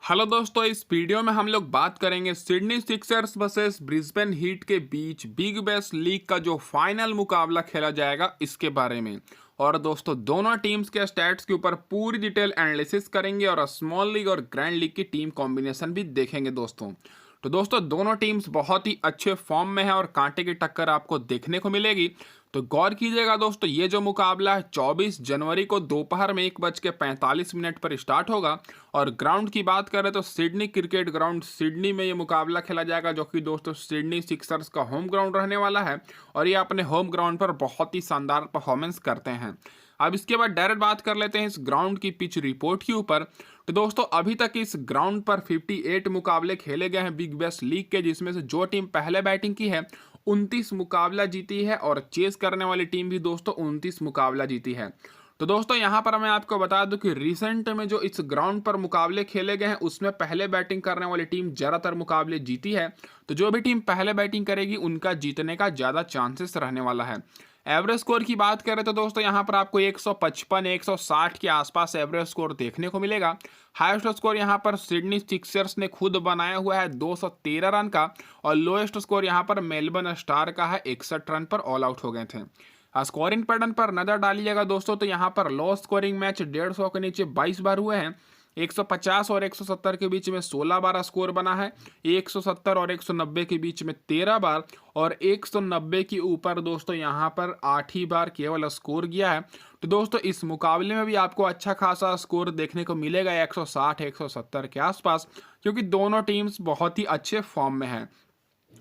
Hello दोस्तों, इस video में हम लोग बात करेंगे Sydney Sixers versus Brisbane heat के बीच बिग बैश लीग का जो फाइनल मुकाबला खेला जाएगा इसके बारे में। और दोस्तों, दोनों टीम्स के स्टैट्स के ऊपर पूरी डिटेल एनालिसिस करेंगे और स्मॉल लीग और ग्रैंड लीग की टीम कॉम्बिनेशन भी देखेंगे दोस्तों। तो दोस्तों, दोनों टीम्स बहुत ही अच्छे फॉर्म में है और कांटे की टक्कर आपको देखने को मिलेगी। तो गौर कीजिएगा दोस्तों, ये जो मुकाबला है 24 जनवरी को दोपहर में 1:45 पर स्टार्ट होगा। और ग्राउंड की बात करें तो सिडनी क्रिकेट ग्राउंड सिडनी में ये मुकाबला खेला जाएगा, जो कि दोस्तों सिडनी सिक्सर्स का होम ग्राउंड रहने वाला है। और ये अपने होम ग्राउंड पर बहुत ही शानदार परफॉर्मेंस करते हैं। अब इसके बाद डायरेक्ट बात कर लेते हैं इस ग्राउंड की पिच रिपोर्ट के ऊपर। तो दोस्तों, अभी तक इस ग्राउंड पर 58 मुकाबले खेले गए हैं बिग बैश लीग के, जिसमें से जो टीम पहले बैटिंग की है 29 मुकाबला जीती है और चेस करने वाली टीम भी दोस्तों 29 मुकाबला जीती है। तो दोस्तों, यहां पर मैं आपको बता दूं कि रिसेंट में जो इस ग्राउंड पर मुकाबले खेले गए हैं उसमें पहले बैटिंग करने वाली टीम ज्यादातर मुकाबले जीती है। तो जो भी टीम पहले बैटिंग करेगी उनका जीतने का ज्यादा चांसेस रहने वाला है। एवरेज स्कोर की बात करें तो दोस्तों, यहां पर आपको 155 160 के आसपास एवरेज स्कोर देखने को मिलेगा। हाईएस्ट स्कोर यहां पर सिडनी सिक्सर्स ने खुद बनाया हुआ है 213 रन का। और लोएस्ट स्कोर यहां पर मेलबर्न स्टार का है, 61 रन पर ऑल आउट हो गए थे। स्कोरिंग पैटर्न पर नजर डालिएगा दोस्तों, तो यहाँ पर लो स्कोरिंग मैच 150 के नीचे 22 बार हुए हैं। 150 और 170 के बीच में 16 बार स्कोर बना है। 170 और 190 के बीच में 13 बार और 190 के ऊपर दोस्तों यहाँ पर 8 ही बार केवल स्कोर गया है। तो दोस्तों, इस मुकाबले में भी आपको अच्छा खासा स्कोर देखने को मिलेगा 160 170 के आसपास, क्योंकि दोनों टीम्स बहुत ही अच्छे फॉर्म में हैं।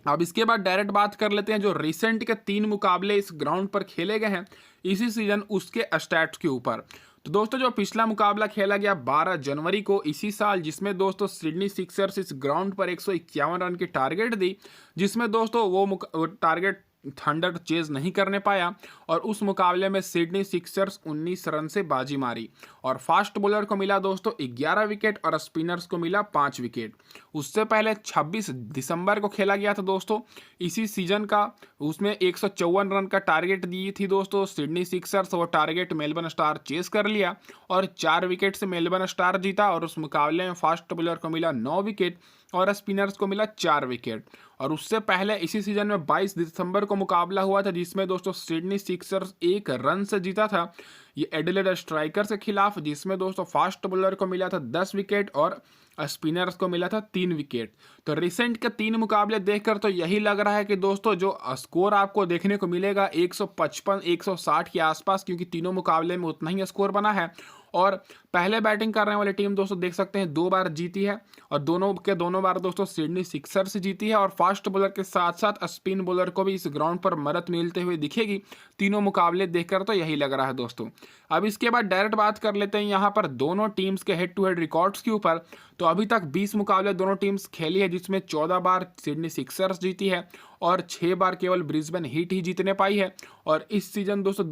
अब इसके बाद डायरेक्ट बात कर लेते हैं जो रिसेंट के 3 मुकाबले इस ग्राउंड पर खेले गए हैं इसी सीजन, उसके स्टैट्स के ऊपर। तो दोस्तों, जो पिछला मुकाबला खेला गया 12 जनवरी को इसी साल, जिसमें दोस्तों सिडनी सिक्सर्स इस ग्राउंड पर 151 रन की टारगेट दी, जिसमें दोस्तों वो टारगेट थंडर चेज नहीं करने पाया। और उस मुकाबले में सिडनी सिक्सर्स 19 रन से बाजी मारी और फास्ट बॉलर को मिला दोस्तों 11 विकेट और स्पिनर्स को मिला 5 विकेट। उससे पहले 26 दिसंबर को खेला गया था दोस्तों इसी सीजन का, उसमें 154 रन का टारगेट दी थी दोस्तों सिडनी सिक्सर्स। वो टारगेट मेलबर्न स्टार चेस कर लिया और 4 विकेट से मेलबर्न स्टार जीता। और उस मुकाबले में फास्ट बॉलर को मिला 9 विकेट और स्पिनर्स को मिला 4 विकेट। और उससे पहले इसी सीजन में 22 दिसंबर को मुकाबला हुआ था, जिसमें दोस्तों सिडनी सिक्सर्स 1 रन से जीता था ये एडिलेड स्ट्राइकर्स के खिलाफ, जिसमें दोस्तों फास्ट बॉलर को मिला था 10 विकेट और स्पिनर्स को मिला था 3 विकेट। तो रिसेंट के 3 मुकाबले देखकर तो यही लग रहा है कि दोस्तों जो स्कोर आपको देखने को मिलेगा 155 160 के आसपास, क्योंकि तीनों मुकाबले में उतना ही स्कोर बना है। और पहले बैटिंग करने वाली टीम दोस्तों देख सकते हैं 2 बार जीती है और दोनों के दोनों बार दोस्तों सिडनी सिक्सर्स जीती है। और फास्ट बॉलर के साथ साथ स्पिन बॉलर को भी इस ग्राउंड पर मदद मिलते हुए दिखेगी। तीनों मुकाबले देखकर तो यही लग रहा है दोस्तों। अब इसके बाद डायरेक्ट बात कर लेते हैं यहाँ पर दोनों टीम्स के हेड टू हेड रिकॉर्ड्स के ऊपर। तो अभी तक 20 मुकाबले दोनों टीम्स खेली है, जिसमें 14 बार सिडनी सिक्सर्स जीती है और 6 बार केवल ब्रिस्बेन हीट ही जीतने पाई है। और इस सीजन दोस्तों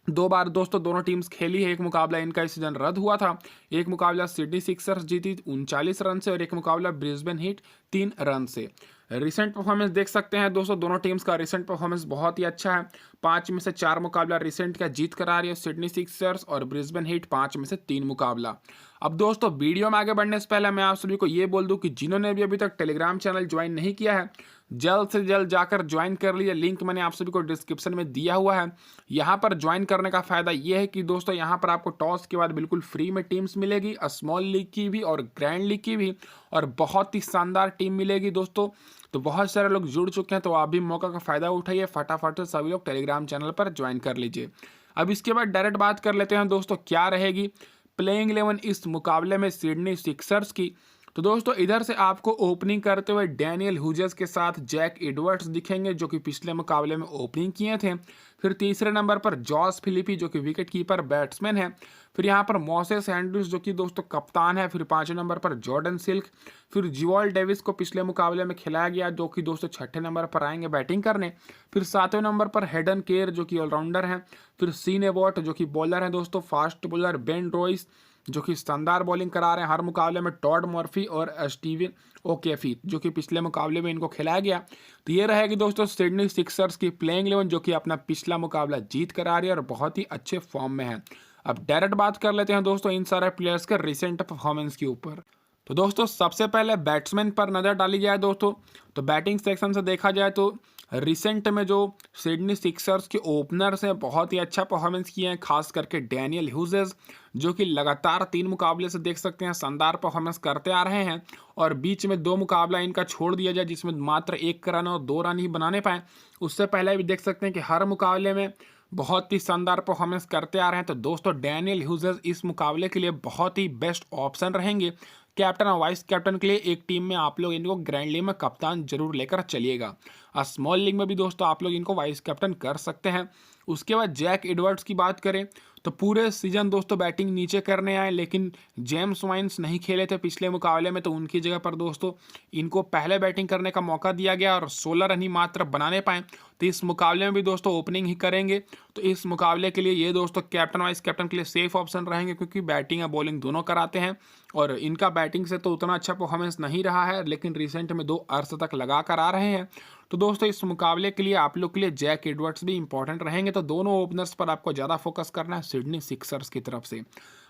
2 बार दोस्तों दोनों टीम्स खेली है। एक मुकाबला इनका इस सीजन रद्द हुआ था। एक मुकाबला सिडनी सिक्सर्स जीती 39 रन से और एक मुकाबला ब्रिस्बेन हीट 3 रन से। रिसेंट परफॉर्मेंस देख सकते हैं दोस्तों, दोनों टीम्स का रिसेंट परफॉर्मेंस बहुत ही अच्छा है। 5 में से 4 मुकाबला रिसेंट का जीत कर आ रही है सिडनी सिक्सर्स और ब्रिस्बेन हीट 5 में से 3 मुकाबला। अब दोस्तों, वीडियो में आगे बढ़ने से पहले मैं आप सभी को ये बोल दूं कि जिन्होंने भी अभी तक टेलीग्राम चैनल ज्वाइन नहीं किया है, जल्द से जल्द जाकर ज्वाइन कर लीजिए। लिंक मैंने आप सभी को डिस्क्रिप्शन में दिया हुआ है। यहाँ पर ज्वाइन करने का फायदा ये है कि दोस्तों यहाँ पर आपको टॉस के बाद बिल्कुल फ्री में टीम्स मिलेगी, स्मॉल लीग की भी और ग्रैंड लीग की भी, और बहुत ही शानदार टीम मिलेगी दोस्तों। तो बहुत सारे लोग जुड़ चुके हैं, तो आप भी मौका का फायदा उठाइए, फटाफट से सभी लोग टेलीग्राम चैनल पर ज्वाइन कर लीजिए। अब इसके बाद डायरेक्ट बात कर लेते हैं दोस्तों क्या रहेगी प्लेइंग 11 इस मुकाबले में सिडनी सिक्सर्स की। तो दोस्तों, इधर से आपको ओपनिंग करते हुए डैनियल ह्यूजेस के साथ जैक एडवर्ड्स दिखेंगे, जो कि पिछले मुकाबले में ओपनिंग किए थे। फिर तीसरे नंबर पर जॉस फिलिपी, जो कि विकेट कीपर बैट्समैन है। फिर यहाँ पर मोसेस एंड्रूज, जो कि दोस्तों कप्तान है। फिर 5वें नंबर पर जॉर्डन सिल्क। फिर जुअल डेविस को पिछले मुकाबले में खिलाया गया, जो कि दोस्तों 6ठे नंबर पर आएंगे बैटिंग करने। फिर 7वें नंबर पर हेडन केयर, जो कि ऑलराउंडर हैं। फिर सीन एबॉट, जो कि बॉलर हैं दोस्तों। फास्ट बॉलर बेन रॉयस, जो कि शानदार बॉलिंग करा रहे हैं हर मुकाबले में। टॉड मर्फी और स्टीवन ओकेफी, जो कि पिछले मुकाबले में इनको खिलाया गया। तो ये रहेगी दोस्तों सिडनी सिक्सर्स की प्लेइंग 11, जो कि अपना पिछला मुकाबला जीत कर आ रही है और बहुत ही अच्छे फॉर्म में है। अब डायरेक्ट बात कर लेते हैं दोस्तों इन सारे प्लेयर्स के रिसेंट परफॉर्मेंस के ऊपर। तो दोस्तों सबसे पहले बैट्समैन पर नज़र डाली जाए दोस्तों, तो बैटिंग सेक्शन से देखा जाए तो रिसेंट में जो सिडनी सिक्सर्स के ओपनर्स हैं बहुत ही अच्छा परफॉर्मेंस किए हैं, खास करके डैनियल ह्यूजेस जो कि लगातार 3 मुकाबले से देख सकते हैं शानदार परफॉर्मेंस करते आ रहे हैं। और बीच में 2 मुकाबला इनका छोड़ दिया जाए जिसमें मात्र 1 रन और 2 रन ही बनाने पाए, उससे पहले भी देख सकते हैं कि हर मुकाबले में बहुत ही शानदार परफॉर्मेंस करते आ रहे हैं। तो दोस्तों डैनियल ह्यूजेस इस मुकाबले के लिए बहुत ही बेस्ट ऑप्शन रहेंगे। कैप्टन और वाइस कैप्टन के लिए एक टीम में आप लोग इनको ग्रैंड लीग में कप्तान जरूर लेकर चलिएगा, और स्मॉल लीग में भी दोस्तों आप लोग इनको वाइस कैप्टन कर सकते हैं। उसके बाद जैक एडवर्ड्स की बात करें तो पूरे सीजन दोस्तों बैटिंग नीचे करने आए, लेकिन जेम्स वाइन्स नहीं खेले थे पिछले मुकाबले में, तो उनकी जगह पर दोस्तों इनको पहले बैटिंग करने का मौका दिया गया और 16 रन ही मात्र बनाने पाए। तो इस मुकाबले में भी दोस्तों ओपनिंग ही करेंगे। तो इस मुकाबले के लिए ये दोस्तों कैप्टन वाइस कैप्टन के लिए सेफ ऑप्शन रहेंगे, क्योंकि बैटिंग और बॉलिंग दोनों कराते हैं। और इनका बैटिंग से तो उतना अच्छा परफॉर्मेंस नहीं रहा है, लेकिन रिसेंट में 2 अर्धशतक लगा कर आ रहे हैं। तो दोस्तों इस मुकाबले के लिए आप लोग के लिए जैक एडवर्ड्स भी इंपॉर्टेंट रहेंगे। तो दोनों ओपनर्स पर आपको ज़्यादा फोकस करना है सिडनी सिक्सर्स की तरफ से।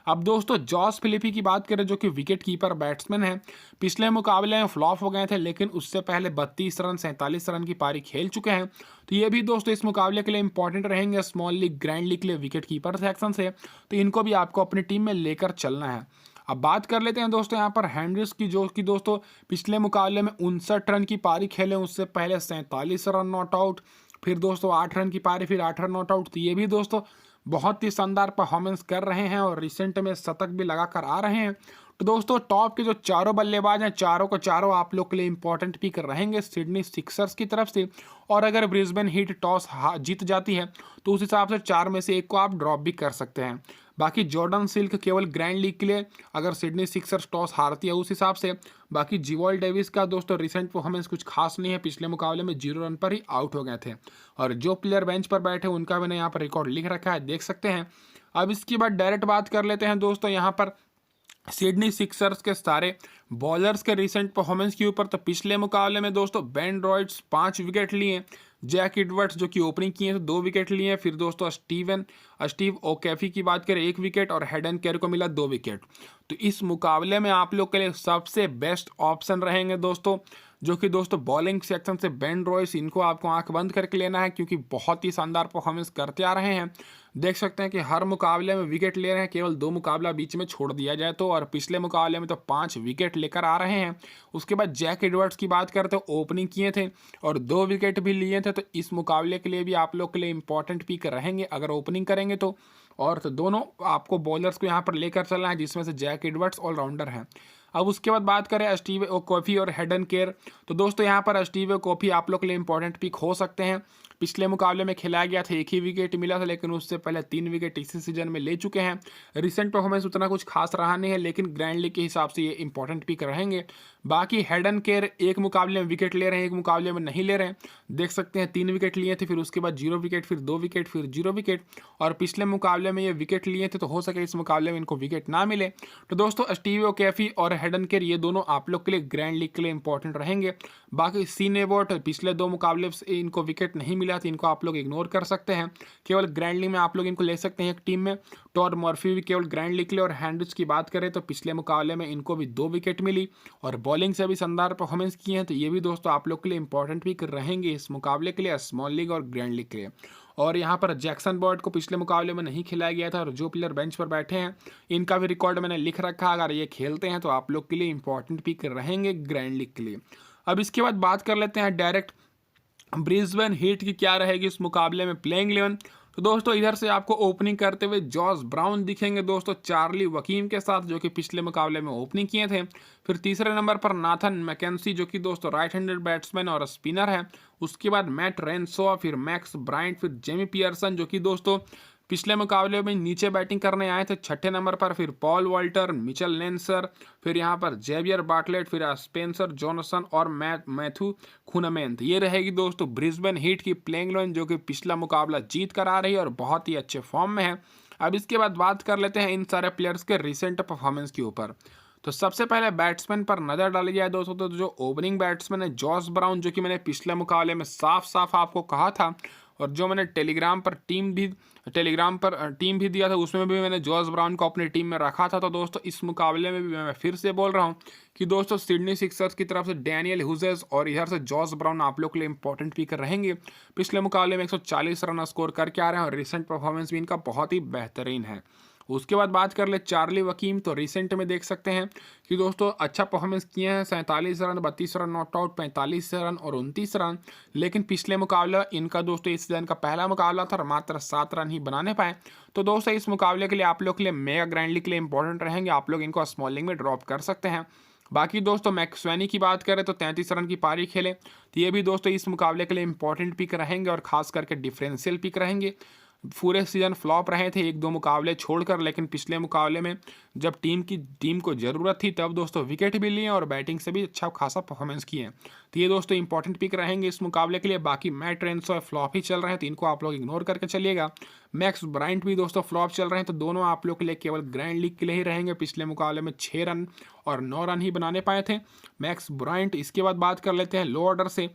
अब दोस्तों जॉस फिलिपी की बात करें जो कि विकेट कीपर बैट्समैन है, पिछले मुकाबले में फ्लॉप हो गए थे, लेकिन उससे पहले 32 रन 47 रन की पारी खेल चुके हैं। तो ये भी दोस्तों इस मुकाबले के लिए इंपॉर्टेंट रहेंगे स्मॉल लीग ग्रैंड लीग के लिए विकेट कीपर सेक्शन से। तो इनको भी आपको अपनी टीम में लेकर चलना है। अब बात कर लेते हैं दोस्तों यहाँ पर हैंड्रिक्स की, जो कि दोस्तों पिछले मुकाबले में 59 रन की पारी खेले, उससे पहले 47 रन नॉट आउट, फिर दोस्तों 8 रन की पारी, फिर 8 रन नॉट आउट। तो ये भी दोस्तों बहुत ही शानदार परफॉर्मेंस कर रहे हैं और रिसेंट में शतक भी लगा कर आ रहे हैं। तो दोस्तों टॉप के जो चारों बल्लेबाज हैं चारों को चारों आप लोग के लिए इंपॉर्टेंट पिक रहेंगे सिडनी सिक्सर्स की तरफ से। और अगर ब्रिस्बेन हीट टॉस जीत जाती है तो उस हिसाब से 4 में से 1 को आप ड्रॉप भी कर सकते हैं। बाकी जॉर्डन सिल्क केवल ग्रैंड लीग के लिए अगर सिडनी सिक्सर्स टॉस हारती है उस हिसाब से। बाकी जीवॉल डेविस का दोस्तों रिसेंट परफॉर्मेंस कुछ खास नहीं है, पिछले मुकाबले में 0 रन पर ही आउट हो गए थे। और जो प्लेयर बेंच पर बैठे उनका मैंने यहाँ पर रिकॉर्ड लिख रखा है, देख सकते हैं। अब इसके बाद डायरेक्ट बात कर लेते हैं दोस्तों यहाँ पर सिडनी सिक्सर्स के सारे बॉलर्स के रिसेंट परफॉर्मेंस के ऊपर। तो पिछले मुकाबले में दोस्तों बेन रॉयट्स 5 विकेट लिए, जैक एडवर्ड्स जो कि ओपनिंग किए तो 2 विकेट लिए, फिर दोस्तों स्टीव ओकेफी की बात करें 1 विकेट और हेडन केयर को मिला 2 विकेट। तो इस मुकाबले में आप लोग के लिए सबसे बेस्ट ऑप्शन रहेंगे दोस्तों, जो कि दोस्तों बॉलिंग सेक्शन से बेन रॉयस, इनको आपको आंख बंद करके लेना है, क्योंकि बहुत ही शानदार परफॉर्मेंस करते आ रहे हैं। देख सकते हैं कि हर मुकाबले में विकेट ले रहे हैं, केवल 2 मुकाबला बीच में छोड़ दिया जाए तो, और पिछले मुकाबले में तो 5 विकेट लेकर आ रहे हैं। उसके बाद जैक एडवर्ड्स की बात करते तो ओपनिंग किए थे और 2 विकेट भी लिए थे। तो इस मुकाबले के लिए भी आप लोग के लिए इंपॉर्टेंट पिक रहेंगे अगर ओपनिंग करेंगे तो। और तो दोनों आपको बॉलर्स को यहाँ पर लेकर चलना है, जिसमें से जैक एडवर्ड्स ऑलराउंडर हैं। अब उसके बाद बात करें स्टीव ओकॉफी और हेडन केयर, तो दोस्तों यहाँ पर स्टीव ओकॉफी आप लोग के लिए इंपॉर्टेंट पिक हो सकते हैं। पिछले मुकाबले में खिलाया गया था, 1 ही विकेट मिला था, लेकिन उससे पहले 3 विकेट इसी सीजन में ले चुके हैं। रिसेंट परफॉर्मेंस उतना कुछ खास रहा नहीं है, लेकिन ग्रैंड लीग के हिसाब से ये इंपॉर्टेंट पिक रहेंगे। बाकी हेडन केयर 1 मुकाबले में विकेट ले रहे हैं, 1 मुकाबले में नहीं ले रहे हैं। देख सकते हैं 3 विकेट लिए थे, फिर उसके बाद 0 विकेट, फिर 2 विकेट, फिर 0 विकेट, और पिछले मुकाबले में ये विकेट लिए थे। तो हो सके इस मुकाबले में इनको विकेट ना मिले। तो दोस्तों स्टीव ओकेफी और हेडन केयर ये दोनों आप लोग के लिए ग्रैंड लीग के लिए इंपॉर्टेंट रहेंगे। बाकी सीन एबॉट पिछले 2 मुकाबले से इनको विकेट नहीं मिला था, इनको आप लोग इग्नोर कर सकते हैं। केवल ग्रैंड लीग में आप लोग इनको ले सकते हैं एक टीम में। टॉड मर्फी भी केवल ग्रैंड लीग के लिए। और हैंड्रिक्स की बात करें तो पिछले मुकाबले में इनको भी 2 विकेट मिली और बॉलिंग से भी शानदार परफॉर्मेंस किए हैं। तो ये भी दोस्तों आप लोग के लिए इंपॉर्टेंट भी रहेंगे इस मुकाबले के लिए, स्मॉल लीग और ग्रैंड लीग के लिए। और यहाँ पर जैक्सन बर्ड को पिछले मुकाबले में नहीं खिलाया गया था, और जो प्लेयर बेंच पर बैठे हैं इनका भी रिकॉर्ड मैंने लिख रखा। अगर ये खेलते हैं तो आप लोग के लिए इंपॉर्टेंट पिक रहेंगे ग्रैंड लीग के लिए। अब इसके बाद बात कर लेते हैं डायरेक्ट ब्रिस्बेन हीट की क्या रहेगी इस मुकाबले में प्लेइंग 11। तो दोस्तों इधर से आपको ओपनिंग करते हुए जॉस ब्राउन दिखेंगे दोस्तों चार्ली वकीम के साथ, जो कि पिछले मुकाबले में ओपनिंग किए थे। फिर तीसरे नंबर पर नाथन मैकेंसी, जो कि दोस्तों राइट हैंडेड बैट्समैन और स्पिनर है। उसके बाद मैट रेनसो, फिर मैक्स ब्रायंट, फिर जेमी पियर्सन, जो कि दोस्तों पिछले मुकाबले में नीचे बैटिंग करने आए थे। छठे नंबर पर फिर पॉल वॉल्टर, मिचेल लेंसर, फिर यहाँ पर जेवियर बाटलेट, फिर स्पेंसर जॉनसन और मैथ्यू खुनमेंथ। ये रहेगी दोस्तों ब्रिस्बेन हीट की प्लेइंग 11, जो कि पिछला मुकाबला जीत कर आ रही है और बहुत ही अच्छे फॉर्म में है। अब इसके बाद बात कर लेते हैं इन सारे प्लेयर्स के रिसेंट परफॉर्मेंस के ऊपर। तो सबसे पहले बैट्समैन पर नजर डाली जाए दोस्तों, तो जो ओपनिंग बैट्समैन है जॉस ब्राउन, जो कि मैंने पिछले मुकाबले में साफ साफ आपको कहा था, और जो मैंने टेलीग्राम पर टीम भी दिया था उसमें भी मैंने जॉस ब्राउन को अपनी टीम में रखा था। तो दोस्तों इस मुकाबले में भी मैं फिर से बोल रहा हूँ कि दोस्तों सिडनी सिक्सर्स की तरफ से डैनियल ह्यूजेस और इधर से जॉस ब्राउन आप लोग के लिए इंपॉर्टेंट पिक रहेंगे। पिछले मुकाबले में 140 रन स्कोर करके आ रहे हैं और रिसेंट परफॉर्मेंस भी इनका बहुत ही बेहतरीन है। उसके बाद बात कर ले चार्ली वकीम, तो रिसेंट में देख सकते हैं कि दोस्तों अच्छा परफॉर्मेंस किए हैं, 47 run, 32 run not out, 45 run और 29 रन। लेकिन पिछले मुकाबला इनका दोस्तों इस सीजन का पहला मुकाबला था और मात्र 7 रन ही बनाने पाए। तो दोस्तों इस मुकाबले के लिए आप लोग के लिए मेगा ग्रैंड लीग के लिए इंपॉर्टेंट रहेंगे, आप लोग इनको स्मॉल लीग में ड्रॉप कर सकते हैं। बाकी दोस्तों मैक्सवेनी की बात करें तो 33 रन की पारी खेले, तो ये भी दोस्तों इस मुकाबले के लिए इंपॉर्टेंट पिक रहेंगे और खास करके डिफरेंशियल पिक रहेंगे। पूरे सीजन फ्लॉप रहे थे 1-2 मुकाबले छोड़कर, लेकिन पिछले मुकाबले में जब टीम को ज़रूरत थी तब दोस्तों विकेट भी लिए और बैटिंग से भी अच्छा खासा परफॉर्मेंस किए। तो ये दोस्तों इंपॉर्टेंट पिक रहेंगे इस मुकाबले के लिए। बाकी मैट रेनसो फ्लॉप ही चल रहे हैं तो इनको आप लोग इग्नोर करके चलिएगा। मैक्स ब्रायंट भी दोस्तों फ्लॉप चल रहे हैं, तो दोनों आप लोग के लिए केवल ग्रैंड लीग के लिए ही रहेंगे। पिछले मुकाबले में 6 रन और 9 रन ही बनाने पाए थे मैक्स ब्रायंट। इसके बाद बात कर लेते हैं लो ऑर्डर से,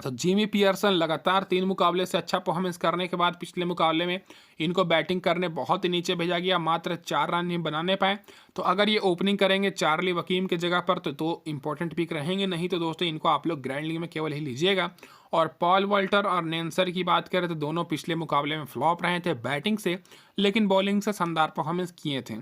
तो जिमी पियर्सन लगातार 3 मुकाबले से अच्छा परफॉर्मेंस करने के बाद पिछले मुकाबले में इनको बैटिंग करने बहुत ही नीचे भेजा गया, मात्र 4 रन ही बनाने पाए। तो अगर ये ओपनिंग करेंगे चार्ली वकीम के जगह पर तो इंपॉर्टेंट पिक रहेंगे, नहीं तो दोस्तों इनको आप लोग ग्रैंड लीग में केवल ही लीजिएगा। और पॉल वॉल्टर और नेंसर की बात करें तो दोनों पिछले मुकाबले में फ्लॉप रहे थे बैटिंग से, लेकिन बॉलिंग से शानदार परफॉर्मेंस किए थे।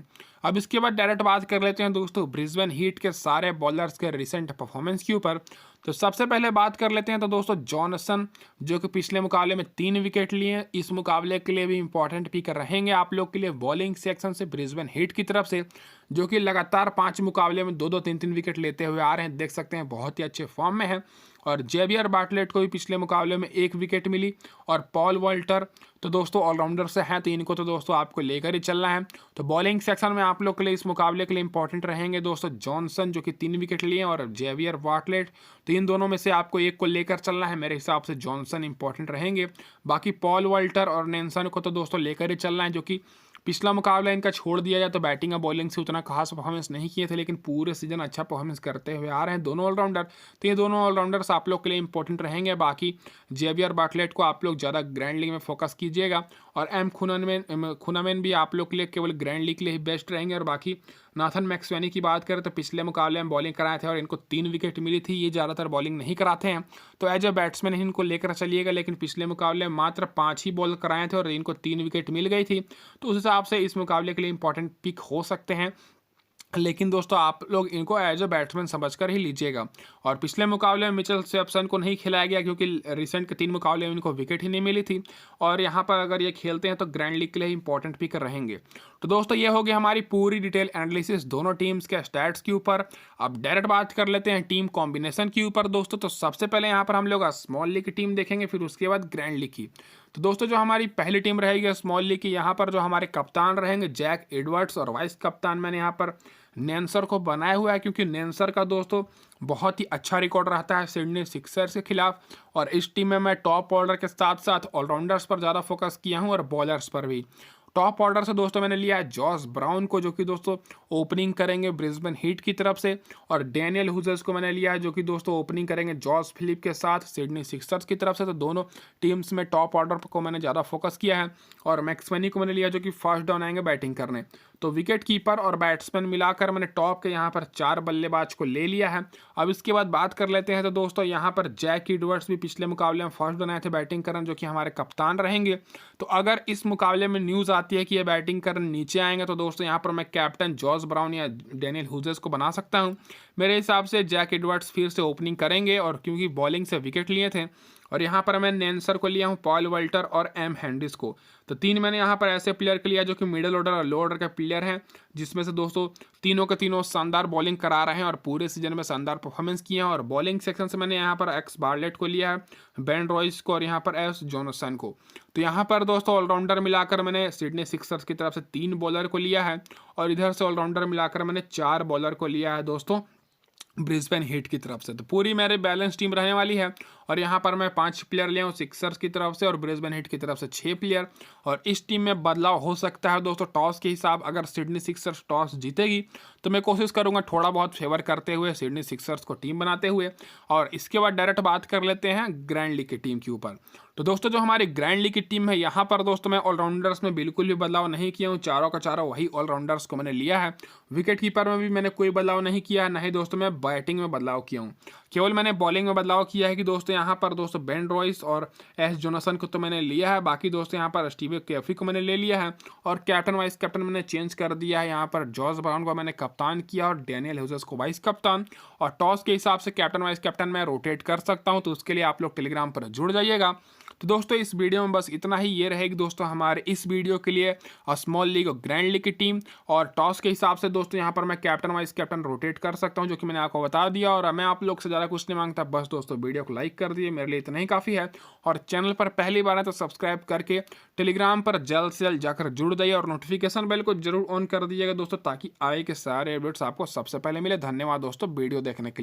अब इसके बाद डायरेक्ट बात कर लेते हैं दोस्तों ब्रिस्बेन हीट के सारे बॉलर्स के रिसेंट परफॉर्मेंस के ऊपर। तो सबसे पहले बात कर लेते हैं तो दोस्तों जॉनसन, जो कि पिछले मुकाबले में 3 विकेट लिए, इस मुकाबले के लिए भी इंपॉर्टेंट पिक रहेंगे आप लोग के लिए बॉलिंग सेक्शन से ब्रिस्बेन हीट की तरफ से, जो कि लगातार 5 मुकाबले में 2-2 3-3 विकेट लेते हुए आ रहे हैं, देख सकते हैं बहुत ही अच्छे फॉर्म में है। और जेवियर बार्टलेट को भी पिछले मुकाबले में 1 विकेट मिली। और पॉल वॉल्टर तो दोस्तों ऑलराउंडर से हैं, तो इनको तो दोस्तों आपको लेकर ही चलना है। तो बॉलिंग सेक्शन में आप लोग के लिए इस मुकाबले के लिए इंपॉर्टेंट रहेंगे दोस्तों जॉनसन, जो कि 3 विकेट लिए, और जेवियर बार्टलेट, तो इन दोनों में से आपको एक को लेकर चलना है। मेरे हिसाब से जॉनसन इंपॉर्टेंट रहेंगे। बाकी पॉल वॉल्टर और नेंसन को तो दोस्तों लेकर ही चलना है, जो कि पिछला मुकाबला इनका छोड़ दिया जाए तो बैटिंग और बॉलिंग से उतना खास परफॉर्मेंस नहीं किए थे, लेकिन पूरे सीजन अच्छा परफॉर्मेंस करते हुए आ रहे हैं दोनों ऑलराउंडर। तो ये दोनों ऑलराउंडर्स आप लोग के लिए इंपॉर्टेंट रहेंगे। बाकी जेवियर बार्टलेट को आप लोग ज़्यादा ग्रैंड लीग में फोकस कीजिएगा, और एम खुनामेन भी आप लोग के लिए केवल ग्रैंड लीग के लिए ही बेस्ट रहेंगे। और बाकी नाथन मैक्सवेनी की बात करें तो पिछले मुकाबले में बॉलिंग कराए थे और इनको 3 विकेट मिली थी, ये ज़्यादातर बॉलिंग नहीं कराते हैं, तो एज अ बैट्समैन ही इनको लेकर चलिएगा। लेकिन पिछले मुकाबले में मात्र 5 ही बॉल कराए थे और इनको 3 विकेट मिल गई थी, तो उस हिसाब से इस मुकाबले के लिए इंपॉर्टेंट पिक हो सकते हैं। लेकिन दोस्तों आप लोग इनको एज अ बैट्समैन समझकर ही लीजिएगा। और पिछले मुकाबले में मिचेल सैप्सन को नहीं खिलाया गया क्योंकि रिसेंट के 3 मुकाबले में इनको विकेट ही नहीं मिली थी, और यहाँ पर अगर ये खेलते हैं तो ग्रैंड लीग के लिए इंपॉर्टेंट पिक रहेंगे। तो दोस्तों ये हो गई हमारी पूरी डिटेल एनालिसिस दोनों टीम्स के स्टैट्स के ऊपर। अब डायरेक्ट बात कर लेते हैं टीम कॉम्बिनेशन के ऊपर दोस्तों। तो सबसे पहले यहाँ पर हम लोग स्मॉल लीग की टीम देखेंगे, फिर उसके बाद ग्रैंड लीग की। तो दोस्तों जो हमारी पहली टीम रहेगी स्मॉल लीग की, यहाँ पर जो हमारे कप्तान रहेंगे जैक एडवर्ड्स, और वाइस कप्तान मैंने यहाँ पर नेंसर को बनाया हुआ है, क्योंकि नेंसर का दोस्तों बहुत ही अच्छा रिकॉर्ड रहता है सिडनी सिक्सर्स के खिलाफ। और इस टीम में मैं टॉप ऑर्डर के साथ साथ ऑलराउंडर्स पर ज़्यादा फोकस किया हूँ और बॉलर्स पर भी। टॉप ऑर्डर से दोस्तों मैंने लिया है जॉस ब्राउन को, जो कि दोस्तों ओपनिंग करेंगे ब्रिस्बेन हीट की तरफ से, और डैनियल ह्यूजेस को मैंने लिया है जो कि दोस्तों ओपनिंग करेंगे जॉस फिलिप के साथ सिडनी सिक्सर्स की तरफ से। तो दोनों टीम्स में टॉप ऑर्डर को मैंने ज़्यादा फोकस किया है। और मैक्सवेनी को मैंने लिया जो कि फर्स्ट डाउन आएंगे बैटिंग करने। तो विकेट कीपर और बैट्समैन मिलाकर मैंने टॉप के यहाँ पर 4 बल्लेबाज को ले लिया है। अब इसके बाद बात कर लेते हैं तो दोस्तों यहाँ पर जैक एडवर्ड्स भी पिछले मुकाबले में फर्स्ट डाउन आए थे बैटिंग करने, जो कि हमारे कप्तान रहेंगे। तो अगर इस मुकाबले में न्यूज़ आती है कि ये बैटिंग करने नीचे आएंगे तो दोस्तों यहाँ पर मैं कैप्टन जॉस ब्राउन या डैनियल ह्यूजेस को बना सकता हूँ। मेरे हिसाब से जैक एडवर्ड्स फिर से ओपनिंग करेंगे, और क्योंकि बॉलिंग से विकेट लिए थे। और यहाँ पर मैं नेंसर को लिया हूँ, पॉल वॉल्टर और एम हैंडिस को। तो 3 मैंने यहाँ पर ऐसे प्लेयर के लिया जो कि मिडिल ऑर्डर और लो ऑर्डर के प्लेयर हैं, जिसमें से दोस्तों तीनों के तीनों शानदार बॉलिंग करा रहे हैं और पूरे सीजन में शानदार परफॉर्मेंस किए हैं। और बॉलिंग सेक्शन से मैंने यहाँ पर एक्स बार्लेट को लिया है, बेन रॉयस को, और यहाँ पर एस जॉनसन को। तो यहाँ पर दोस्तों ऑलराउंडर मिलाकर मैंने सिडनी सिक्सर्स की तरफ से 3 बॉलर को लिया है, और इधर से ऑलराउंडर मिलाकर मैंने 4 बॉलर को लिया है दोस्तों ब्रिस्बेन हीट की तरफ से। तो पूरी मेरी बैलेंस टीम रहने वाली है और यहाँ पर मैं 5 प्लेयर लिया हूँ सिक्सर्स की तरफ से और ब्रिस्बेन हीट की तरफ से 6 प्लेयर। और इस टीम में बदलाव हो सकता है दोस्तों टॉस के हिसाब। अगर सिडनी सिक्सर्स टॉस जीतेगी तो मैं कोशिश करूँगा थोड़ा बहुत फेवर करते हुए सिडनी सिक्सर्स को टीम बनाते हुए। और इसके बाद डायरेक्ट बात कर लेते हैं ग्रैंड लीग की टीम के ऊपर। तो दोस्तों जो हमारी ग्रैंड लीग की टीम है यहाँ पर दोस्तों मैं ऑलराउंडर्स में बिल्कुल भी बदलाव नहीं किया हूँ, चारों का चारों वही ऑलराउंडर्स को मैंने लिया है। विकेट कीपर में भी मैंने कोई बदलाव नहीं किया है, नहीं दोस्तों मैं बैटिंग में बदलाव किया हूँ। केवल मैंने बॉलिंग में बदलाव किया है कि दोस्तों यहाँ पर दोस्तों बेन रॉयस और एस जोनासन को तो मैंने लिया है, बाकी दोस्तों यहाँ पर स्टीव कैफी को मैंने ले लिया है। और कैप्टन वाइस कैप्टन मैंने चेंज कर दिया है, यहाँ पर जॉर्ज ब्राउन को मैंने कप्तान किया और डैनियल ह्यूजेस को वाइस कप्तान। और टॉस के हिसाब से कैप्टन वाइस कैप्टन मैं रोटेट कर सकता हूँ, तो उसके लिए आप लोग टेलीग्राम पर जुड़ जाइएगा। तो दोस्तों इस वीडियो में बस इतना ही। ये रहेगी दोस्तों हमारे इस वीडियो के लिए स्मॉल लीग और ग्रैंड लीग की टीम। और टॉस के हिसाब से दोस्तों यहाँ पर मैं कैप्टन वाइस कैप्टन रोटेट कर सकता हूँ, जो कि मैंने आपको बता दिया। और मैं आप लोग से ज़्यादा कुछ नहीं मांगता, बस दोस्तों वीडियो को लाइक कर दिए, मेरे लिए इतना ही काफ़ी है। और चैनल पर पहली बार है तो सब्सक्राइब करके टेलीग्राम पर जल्द से जल्द जाकर जुड़ जाइए और नोटिफिकेशन बेल को जरूर ऑन कर दीजिएगा दोस्तों, ताकि आगे के सारे अपडेट्स आपको सबसे पहले मिले। धन्यवाद दोस्तों वीडियो देखने के लिए।